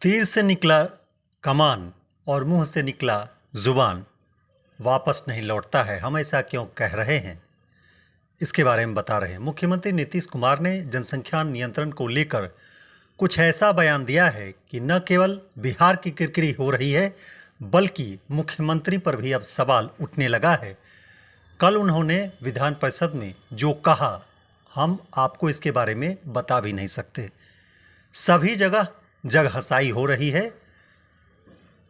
तीर से निकला कमान और मुंह से निकला जुबान वापस नहीं लौटता है, हम ऐसा क्यों कह रहे हैं, इसके बारे में बता रहे हैं। मुख्यमंत्री नीतीश कुमार ने जनसंख्या नियंत्रण को लेकर कुछ ऐसा बयान दिया है कि न केवल बिहार की किरकिरी हो रही है बल्कि मुख्यमंत्री पर भी अब सवाल उठने लगा है। कल उन्होंने विधान परिषद में जो कहा हम आपको इसके बारे में बता भी नहीं सकते। सभी जगह जगहसाई हो रही है।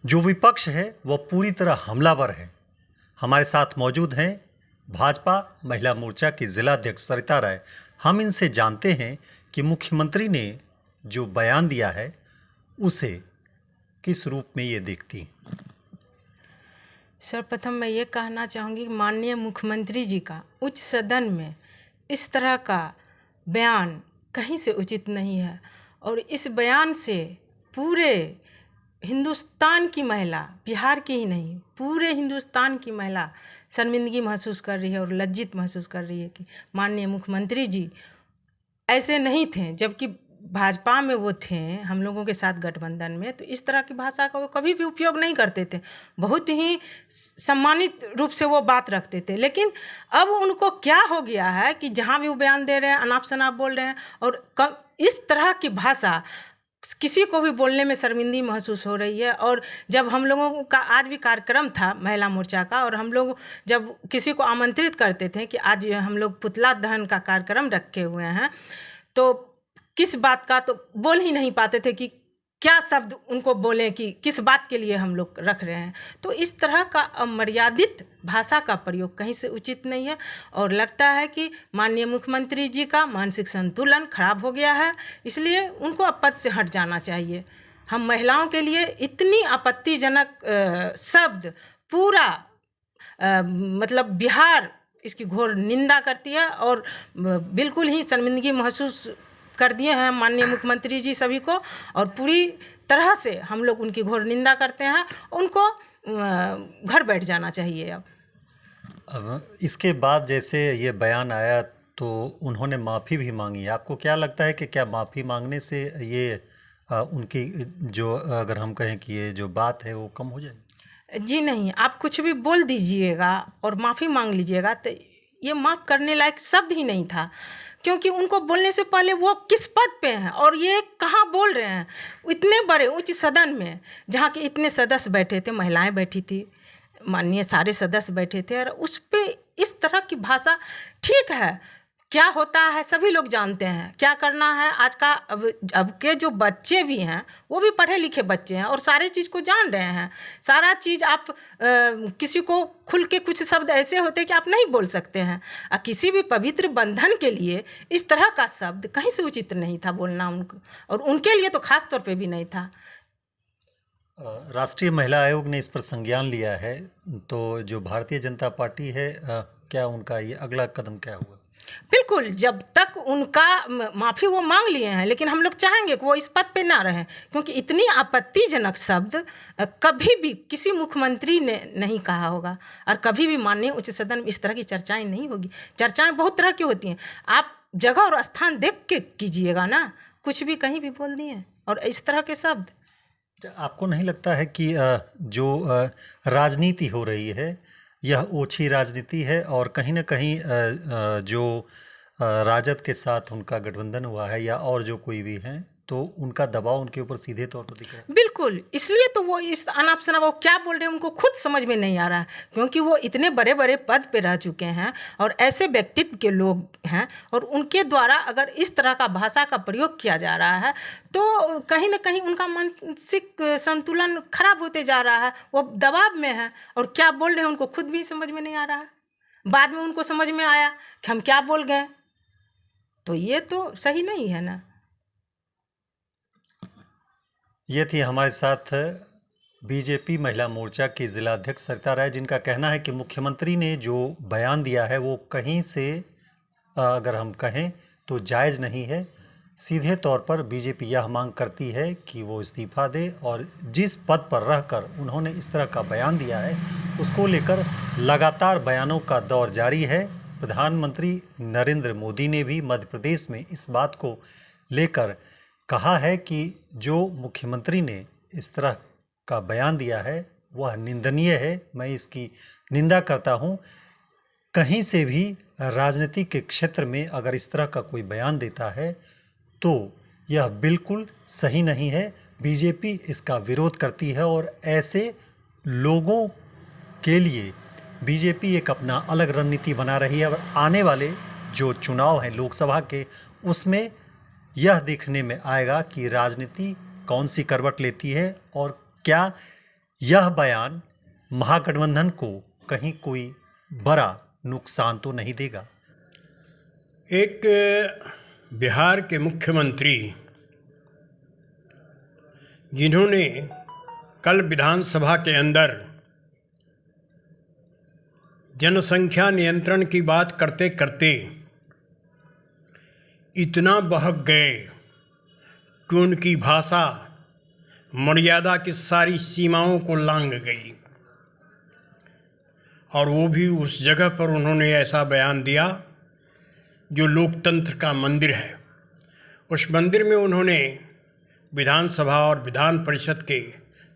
जो विपक्ष है वह पूरी तरह हमलावर है। हमारे साथ मौजूद हैं भाजपा महिला मोर्चा की जिलाध्यक्ष सरिता राय। हम इनसे जानते हैं कि मुख्यमंत्री ने जो बयान दिया है उसे किस रूप में ये देखती। सर्वप्रथम मैं ये कहना चाहूँगी कि माननीय मुख्यमंत्री जी का उच्च सदन में इस तरह का बयान कहीं से उचित नहीं है और इस बयान से पूरे हिंदुस्तान की महिला, बिहार की ही नहीं पूरे हिंदुस्तान की महिला शर्मिंदगी महसूस कर रही है और लज्जित महसूस कर रही है कि माननीय मुख्यमंत्री जी ऐसे नहीं थे। जबकि भाजपा में वो थे, हम लोगों के साथ गठबंधन में, तो इस तरह की भाषा का वो कभी भी उपयोग नहीं करते थे। बहुत ही सम्मानित रूप से वो बात रखते थे। लेकिन अब उनको क्या हो गया है कि जहाँ भी वो बयान दे रहे हैं अनाप शनाप बोल रहे हैं और इस तरह की भाषा किसी को भी बोलने में शर्मिंदगी महसूस हो रही है। और जब हम लोगों का आज भी कार्यक्रम था महिला मोर्चा का और हम लोग जब किसी को आमंत्रित करते थे कि आज हम लोग पुतला दहन का कार्यक्रम रखे हुए हैं, तो किस बात का तो बोल ही नहीं पाते थे कि क्या शब्द उनको बोलें कि किस बात के लिए हम लोग रख रहे हैं। तो इस तरह का अमर्यादित भाषा का प्रयोग कहीं से उचित नहीं है और लगता है कि माननीय मुख्यमंत्री जी का मानसिक संतुलन खराब हो गया है, इसलिए उनको अब पद से हट जाना चाहिए। हम महिलाओं के लिए इतनी आपत्तिजनक शब्द पूरा मतलब बिहार इसकी घोर निंदा करती है और बिल्कुल ही शर्मिंदगी महसूस कर दिए हैं माननीय मुख्यमंत्री जी सभी को और पूरी तरह से हम लोग उनकी घोर निंदा करते हैं। उनको घर बैठ जाना चाहिए। अब इसके बाद जैसे ये बयान आया तो उन्होंने माफ़ी भी मांगी। आपको क्या लगता है कि क्या माफ़ी मांगने से ये उनकी जो अगर हम कहें कि ये जो बात है वो कम हो जाएगी? जी नहीं, आप कुछ भी बोल दीजिएगा और माफ़ी मांग लीजिएगा तो ये माफ़ करने लायक शब्द ही नहीं था, क्योंकि उनको बोलने से पहले वो किस पद पे हैं और ये कहाँ बोल रहे हैं। इतने बड़े उच्च सदन में जहाँ के इतने सदस्य बैठे थे, महिलाएं बैठी थी, माननीय सारे सदस्य बैठे थे और उस पे इस तरह की भाषा ठीक है। क्या होता है सभी लोग जानते हैं, क्या करना है। आज का अब के जो बच्चे भी हैं वो भी पढ़े लिखे बच्चे हैं और सारे चीज़ को जान रहे हैं। सारा चीज़ आप किसी को खुल के कुछ शब्द ऐसे होते हैं कि आप नहीं बोल सकते हैं। किसी भी पवित्र बंधन के लिए इस तरह का शब्द कहीं से उचित नहीं था बोलना उनको, और उनके लिए तो खास तौर पे भी नहीं था। राष्ट्रीय महिला आयोग ने इस पर संज्ञान लिया है, तो जो भारतीय जनता पार्टी है क्या उनका ये अगला कदम क्या हुआ? बिल्कुल, जब तक उनका माफ़ी वो मांग लिए हैं, लेकिन हम लोग चाहेंगे कि वो इस पद पे ना रहें, क्योंकि इतनी आपत्तिजनक शब्द कभी भी किसी मुख्यमंत्री ने नहीं कहा होगा और कभी भी माननीय उच्च सदन में इस तरह की चर्चाएं नहीं होगी। चर्चाएं बहुत तरह की होती हैं, आप जगह और स्थान देख के कीजिएगा ना, कुछ भी कहीं भी बोल दिए और इस तरह के शब्द। आपको नहीं लगता है कि जो राजनीति हो रही है यह ओछी राजनीति है और कहीं ना कहीं जो राजद के साथ उनका गठबंधन हुआ है या और जो कोई भी हैं तो उनका दबाव उनके ऊपर सीधे तौर पर दिख रहा है? बिल्कुल, इसलिए तो वो इस अनाप शनाप वो क्या बोल रहे हैं उनको खुद समझ में नहीं आ रहा है, क्योंकि वो इतने बड़े बड़े पद पे रह चुके हैं और ऐसे व्यक्तित्व के लोग हैं और उनके द्वारा अगर इस तरह का भाषा का प्रयोग किया जा रहा है तो कहीं ना कहीं उनका मानसिक संतुलन खराब होते जा रहा है। वो दबाव में है और क्या बोल रहे हैं उनको खुद भी समझ में नहीं आ रहा है। बाद में उनको समझ में आया कि हम क्या बोल गए, तो ये तो सही नहीं है ना। ये थी हमारे साथ बीजेपी महिला मोर्चा की जिलाध्यक्ष सरिता राय, जिनका कहना है कि मुख्यमंत्री ने जो बयान दिया है वो कहीं से अगर हम कहें तो जायज़ नहीं है। सीधे तौर पर बीजेपी यह मांग करती है कि वो इस्तीफा दे और जिस पद पर रहकर उन्होंने इस तरह का बयान दिया है उसको लेकर लगातार बयानों का दौर जारी है। प्रधानमंत्री नरेंद्र मोदी ने भी मध्य प्रदेश में इस बात को लेकर कहा है कि जो मुख्यमंत्री ने इस तरह का बयान दिया है वह निंदनीय है। मैं इसकी निंदा करता हूं। कहीं से भी राजनीति के क्षेत्र में अगर इस तरह का कोई बयान देता है तो यह बिल्कुल सही नहीं है। बीजेपी इसका विरोध करती है और ऐसे लोगों के लिए बीजेपी एक अपना अलग रणनीति बना रही है। और आने वाले जो चुनाव हैं लोकसभा के, उसमें यह देखने में आएगा कि राजनीति कौन सी करवट लेती है और क्या यह बयान महागठबंधन को कहीं कोई बड़ा नुकसान तो नहीं देगा। एक बिहार के मुख्यमंत्री जिन्होंने कल विधानसभा के अंदर जनसंख्या नियंत्रण की बात करते करते इतना बहक गए कि उनकी भाषा मर्यादा की सारी सीमाओं को लांघ गई, और वो भी उस जगह पर उन्होंने ऐसा बयान दिया जो लोकतंत्र का मंदिर है। उस मंदिर में उन्होंने विधानसभा और विधान परिषद के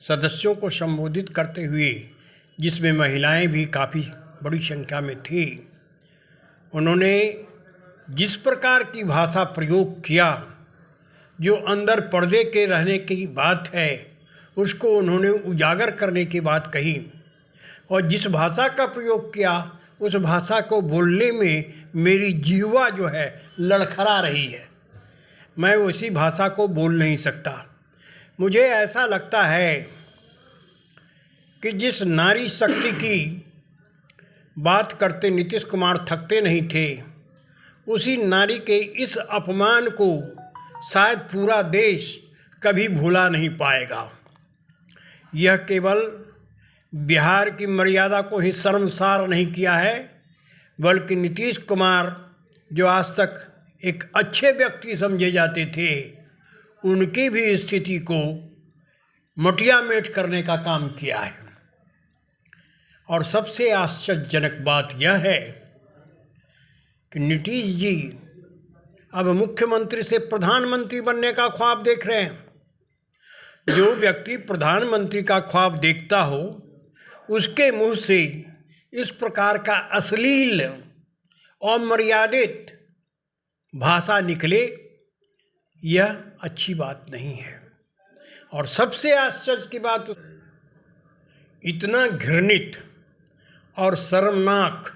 सदस्यों को संबोधित करते हुए, जिसमें महिलाएं भी काफ़ी बड़ी संख्या में थी, उन्होंने जिस प्रकार की भाषा प्रयोग किया, जो अंदर पर्दे के रहने की बात है उसको उन्होंने उजागर करने की बात कही, और जिस भाषा का प्रयोग किया उस भाषा को बोलने में मेरी जीवा जो है लड़खड़ा रही है। मैं उसी भाषा को बोल नहीं सकता। मुझे ऐसा लगता है कि जिस नारी शक्ति की बात करते नीतीश कुमार थकते नहीं थे, उसी नारी के इस अपमान को शायद पूरा देश कभी भूला नहीं पाएगा। यह केवल बिहार की मर्यादा को ही शर्मसार नहीं किया है, बल्कि नीतीश कुमार जो आज तक एक अच्छे व्यक्ति समझे जाते थे, उनकी भी स्थिति को मटियामेट करने का काम किया है। और सबसे आश्चर्यजनक बात यह है कि नीतीश जी अब मुख्यमंत्री से प्रधानमंत्री बनने का ख्वाब देख रहे हैं। जो व्यक्ति प्रधानमंत्री का ख्वाब देखता हो, उसके मुंह से इस प्रकार का अश्लील और मर्यादित भाषा निकले, यह अच्छी बात नहीं है। और सबसे आश्चर्य की बात, इतना घृणित और शर्मनाक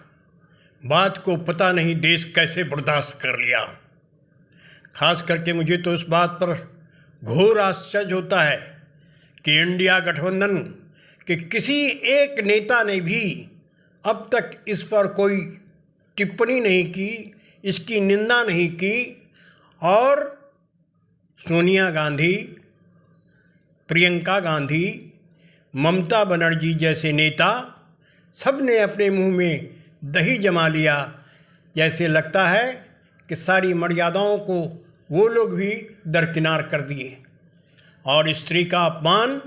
बात को पता नहीं देश कैसे बर्दाश्त कर लिया। खास करके मुझे तो इस बात पर घोर आश्चर्य होता है कि इंडिया गठबंधन के किसी एक नेता ने भी अब तक इस पर कोई टिप्पणी नहीं की, इसकी निंदा नहीं की। और सोनिया गांधी, प्रियंका गांधी, ममता बनर्जी जैसे नेता सब ने अपने मुंह में दही जमा लिया। जैसे लगता है कि सारी मर्यादाओं को वो लोग भी दरकिनार कर दिए। और स्त्री का अपमान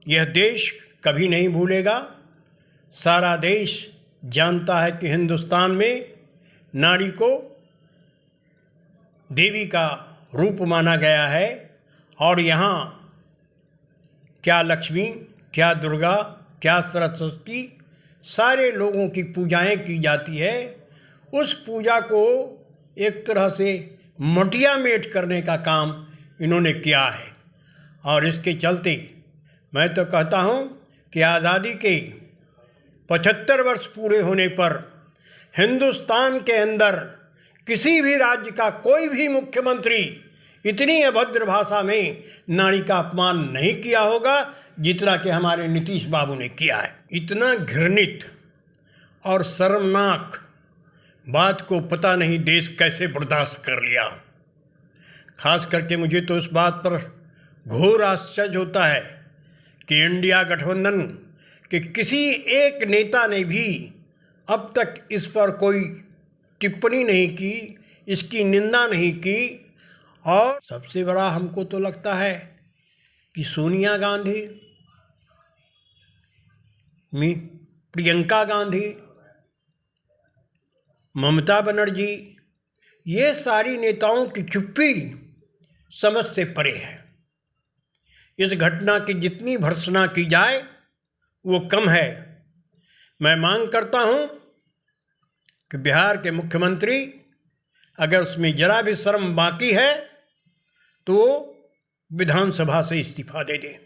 यह देश कभी नहीं भूलेगा। सारा देश जानता है कि हिंदुस्तान में नारी को देवी का रूप माना गया है, और यहाँ क्या लक्ष्मी, क्या दुर्गा, क्या सरस्वती, सारे लोगों की पूजाएं की जाती है। उस पूजा को एक तरह से मटियामेट करने का काम इन्होंने किया है। और इसके चलते मैं तो कहता हूँ कि आज़ादी के 75 वर्ष पूरे होने पर हिंदुस्तान के अंदर किसी भी राज्य का कोई भी मुख्यमंत्री इतनी अभद्र भाषा में नारी का अपमान नहीं किया होगा जितना कि हमारे नीतीश बाबू ने किया है। इतना घृणित और शर्मनाक बात को पता नहीं देश कैसे बर्दाश्त कर लिया। खास करके मुझे तो इस बात पर घोर आश्चर्य होता है कि इंडिया गठबंधन के किसी एक नेता ने भी अब तक इस पर कोई टिप्पणी नहीं की, इसकी निंदा नहीं की। और सबसे बड़ा हमको तो लगता है कि सोनिया गांधी, प्रियंका गांधी, ममता बनर्जी, ये सारी नेताओं की चुप्पी समझ से परे है। इस घटना की जितनी भर्त्सना की जाए वो कम है। मैं मांग करता हूं कि बिहार के मुख्यमंत्री, अगर उसमें जरा भी शर्म बाकी है तो वो विधानसभा से इस्तीफा दे दे।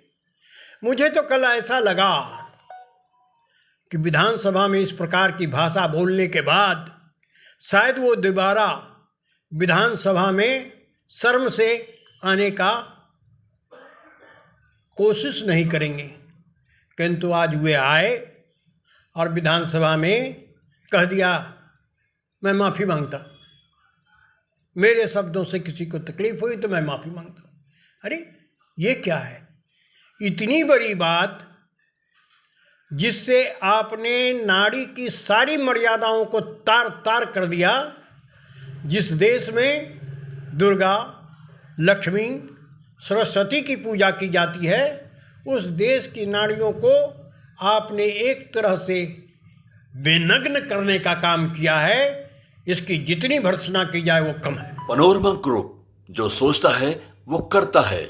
मुझे तो कल ऐसा लगा कि विधानसभा में इस प्रकार की भाषा बोलने के बाद शायद वो दोबारा विधानसभा में शर्म से आने का कोशिश नहीं करेंगे, किंतु आज वे आए और विधानसभा में कह दिया मैं माफ़ी मांगता, मेरे शब्दों से किसी को तकलीफ हुई तो मैं माफ़ी मांगता। अरे ये क्या है? इतनी बड़ी बात जिससे आपने नारी की सारी मर्यादाओं को तार तार कर दिया। जिस देश में दुर्गा, लक्ष्मी, सरस्वती की पूजा की जाती है, उस देश की नारियों को आपने एक तरह से बेनग्न करने का काम किया है। इसकी जितनी भर्त्सना की जाए वो कम है। पैनोरमा ग्रुप, जो सोचता है वो करता है।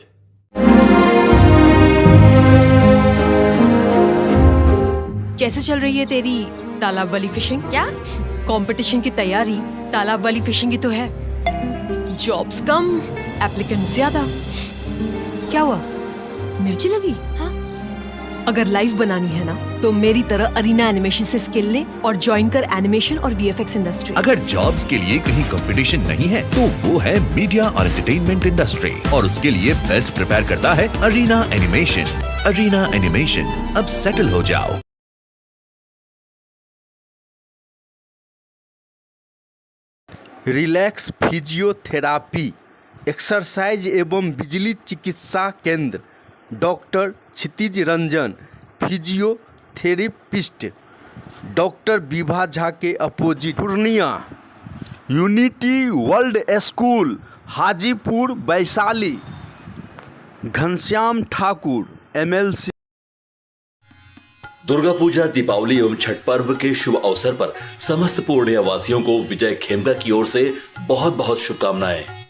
कैसे चल रही है तेरी तालाब वाली फिशिंग? क्या कंपटीशन की तैयारी तालाब वाली फिशिंग ही तो है। जॉब्स कम, एप्लीकेंट ज्यादा। क्या हुआ, मिर्ची लगी? हाँ? अगर लाइव बनानी है ना तो मेरी तरह अरीना एनिमेशन से स्किल ले और ज्वाइन कर एनिमेशन और वीएफएक्स इंडस्ट्री। अगर जॉब्स के लिए कहीं कंपटीशन नहीं है तो वो है मीडिया और एंटरटेनमेंट इंडस्ट्री, और उसके लिए बेस्ट प्रिपेयर करता है अरीना एनिमेशन। अरीना एनिमेशन, अब सेटल हो जाओ। रिलैक्स फिजियोथेरापी एक्सरसाइज एवं बिजली चिकित्सा केंद्र, doctor Kshitij Ranjan, physiotherapist, doctor Vibha Jha के opposite, Purnia. Unity World School, Hajipur, Vaishali. Ghanshyam Thakur, MLC. Durga Puja, Deepawali एवं छठ पर्व के शुभ अवसर पर समस्त पूर्णिया वासियों को विजय खेमका की ओर से बहुत बहुत शुभकामनाएं।